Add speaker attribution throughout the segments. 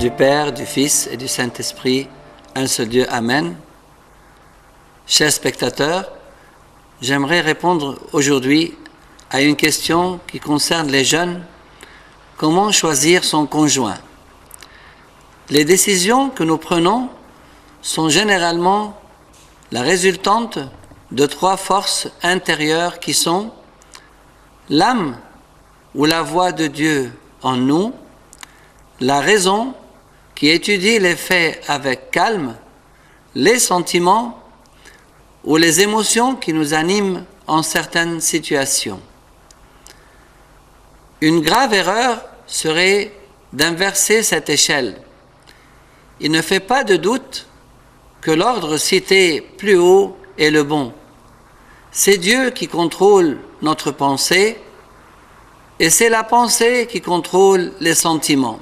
Speaker 1: du Père, du Fils et du Saint-Esprit, un seul Dieu. Amen. Chers spectateurs, j'aimerais répondre aujourd'hui à une question qui concerne les jeunes. Comment choisir son conjoint? Les décisions que nous prenons sont généralement la résultante de trois forces intérieures qui sont l'âme ou la voix de Dieu en nous, la raison qui étudie les faits avec calme, les sentiments ou les émotions qui nous animent en certaines situations. Une grave erreur serait d'inverser cette échelle. Il ne fait pas de doute que l'ordre cité plus haut est le bon. C'est Dieu qui contrôle notre pensée et c'est la pensée qui contrôle les sentiments.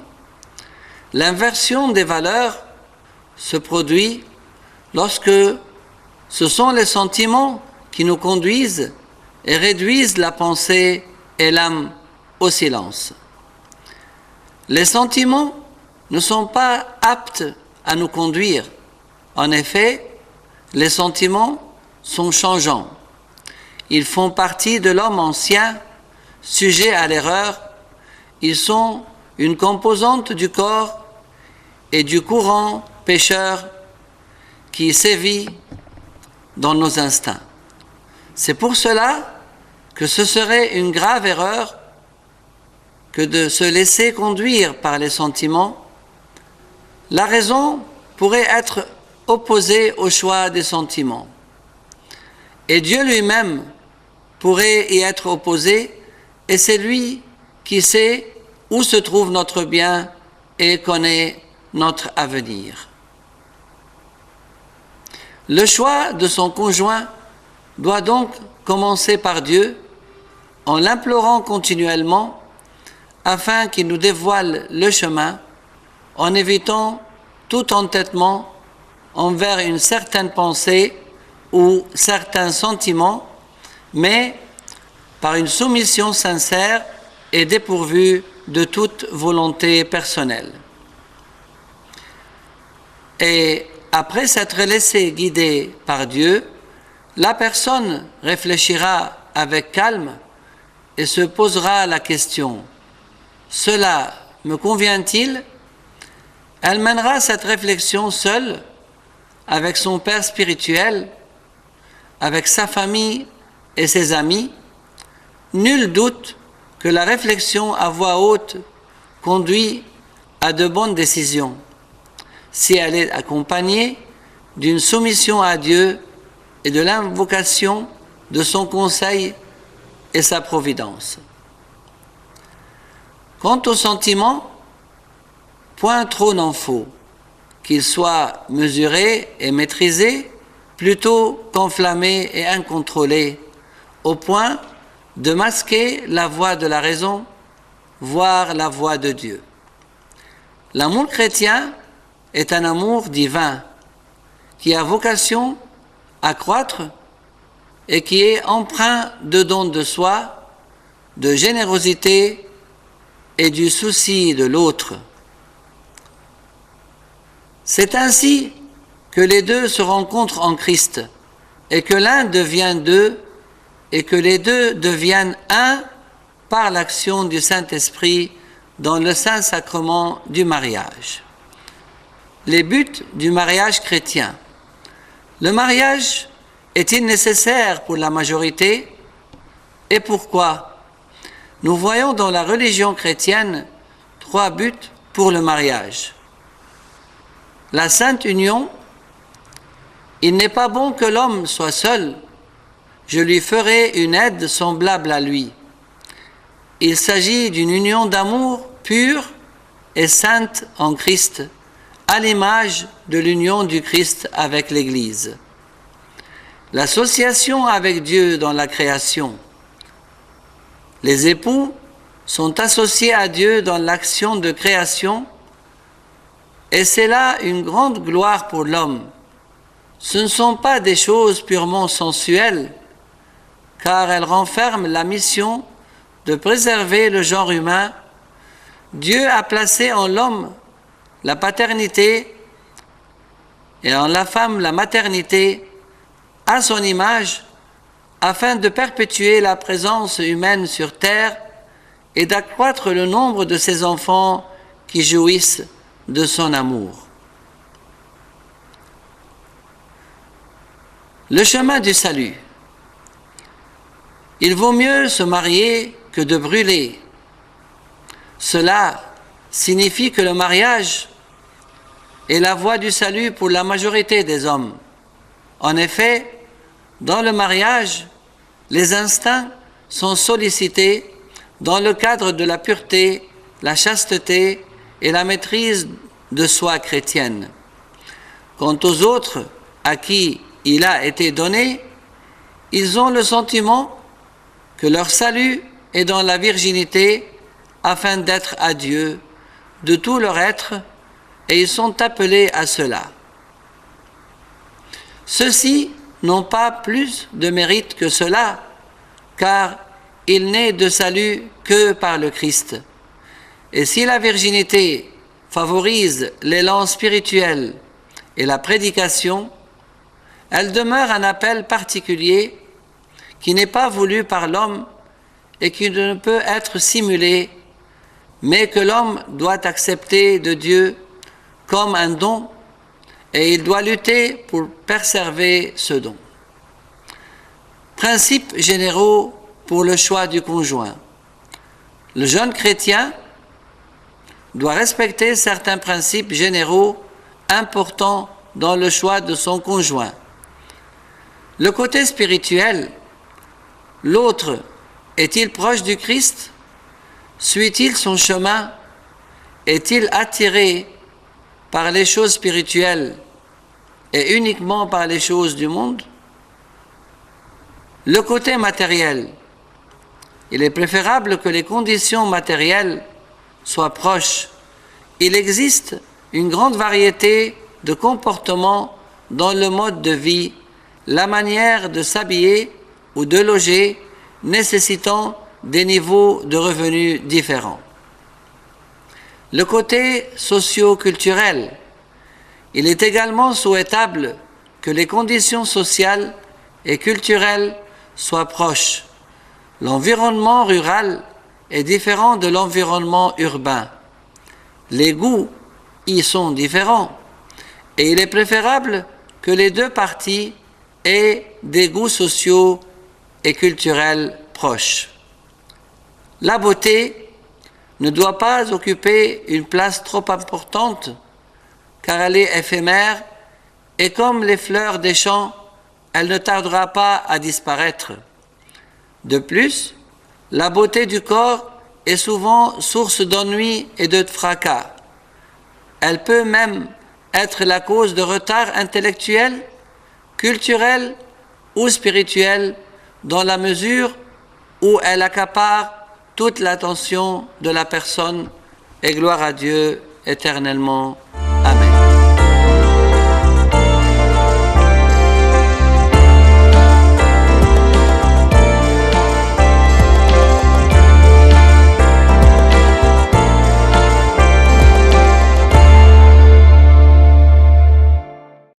Speaker 1: L'inversion des valeurs se produit lorsque ce sont les sentiments qui nous conduisent et réduisent la pensée et l'âme au silence. Les sentiments ne sont pas aptes à nous conduire. En effet, les sentiments sont changeants. Ils font partie de l'homme ancien, sujet à l'erreur. Ils sont une composante du corps et du courant pécheur qui sévit dans nos instincts. C'est pour cela que ce serait une grave erreur que de se laisser conduire par les sentiments. La raison pourrait être opposée au choix des sentiments. Et Dieu lui-même pourrait y être opposé, et c'est lui qui sait où se trouve notre bien et connaît notre avenir. Le choix de son conjoint doit donc commencer par Dieu, en l'implorant continuellement, afin qu'il nous dévoile le chemin, en évitant tout entêtement envers une certaine pensée ou certains sentiments, mais par une soumission sincère et dépourvue de toute volonté personnelle. Et après s'être laissé guider par Dieu, la personne réfléchira avec calme et se posera la question: cela me convient-il? Elle mènera cette réflexion seule, avec son père spirituel, avec sa famille et ses amis. Nul doute que la réflexion à voix haute conduit à de bonnes décisions, si elle est accompagnée d'une soumission à Dieu et de l'invocation de son conseil et sa providence. Quant aux sentiments, point trop n'en faut, qu'ils soient mesurés et maîtrisés, plutôt qu'enflammés et incontrôlés, au point de masquer la voix de la raison, voire la voix de Dieu. L'amour chrétien est un amour divin qui a vocation à croître et qui est empreint de dons de soi, de générosité et du souci de l'autre. C'est ainsi que les deux se rencontrent en Christ et que l'un devient deux et que les deux deviennent un par l'action du Saint-Esprit dans le Saint-Sacrement du mariage. Les buts du mariage chrétien. Le mariage est-il nécessaire pour la majorité? Et pourquoi? Nous voyons dans la religion chrétienne trois buts pour le mariage. La sainte union. Il n'est pas bon que l'homme soit seul. Je lui ferai une aide semblable à lui. Il s'agit d'une union d'amour pure et sainte en Christ, à l'image de l'union du Christ avec l'Église. L'association avec Dieu dans la création. Les époux sont associés à Dieu dans l'action de création, et c'est là une grande gloire pour l'homme. Ce ne sont pas des choses purement sensuelles, car elles renferment la mission de préserver le genre humain. Dieu a placé en l'homme la paternité et en la femme la maternité à son image, afin de perpétuer la présence humaine sur terre et d'accroître le nombre de ses enfants qui jouissent de son amour. Le chemin du salut. Il vaut mieux se marier que de brûler. Cela signifie que le mariage est la voie du salut pour la majorité des hommes. En effet, dans le mariage, les instincts sont sollicités dans le cadre de la pureté, la chasteté et la maîtrise de soi chrétienne. Quant aux autres à qui il a été donné, ils ont le sentiment que leur salut est dans la virginité afin d'être à Dieu de tout leur être, et ils sont appelés à cela. Ceux-ci n'ont pas plus de mérite que cela, car il n'est de salut que par le Christ. Et si la virginité favorise l'élan spirituel et la prédication, elle demeure un appel particulier qui n'est pas voulu par l'homme et qui ne peut être simulé, mais que l'homme doit accepter de Dieu comme un don, et il doit lutter pour préserver ce don. Principes généraux pour le choix du conjoint. Le jeune chrétien doit respecter certains principes généraux importants dans le choix de son conjoint. Le côté spirituel, l'autre est-il proche du Christ? Suit-il son chemin? Est-il attiré par les choses spirituelles et uniquement par les choses du monde? Le côté matériel. Il est préférable que les conditions matérielles soient proches. Il existe une grande variété de comportements dans le mode de vie, la manière de s'habiller ou de loger, nécessitant des niveaux de revenus différents. Le côté socio-culturel. Il est également souhaitable que les conditions sociales et culturelles soient proches. L'environnement rural est différent de l'environnement urbain. Les goûts y sont différents et il est préférable que les deux parties aient des goûts sociaux et culturels proches. La beauté ne doit pas occuper une place trop importante car elle est éphémère et comme les fleurs des champs, elle ne tardera pas à disparaître. De plus, la beauté du corps est souvent source d'ennui et de fracas. Elle peut même être la cause de retard intellectuel, culturel ou spirituel dans la mesure où elle accapare toute l'attention de la personne et gloire à Dieu éternellement.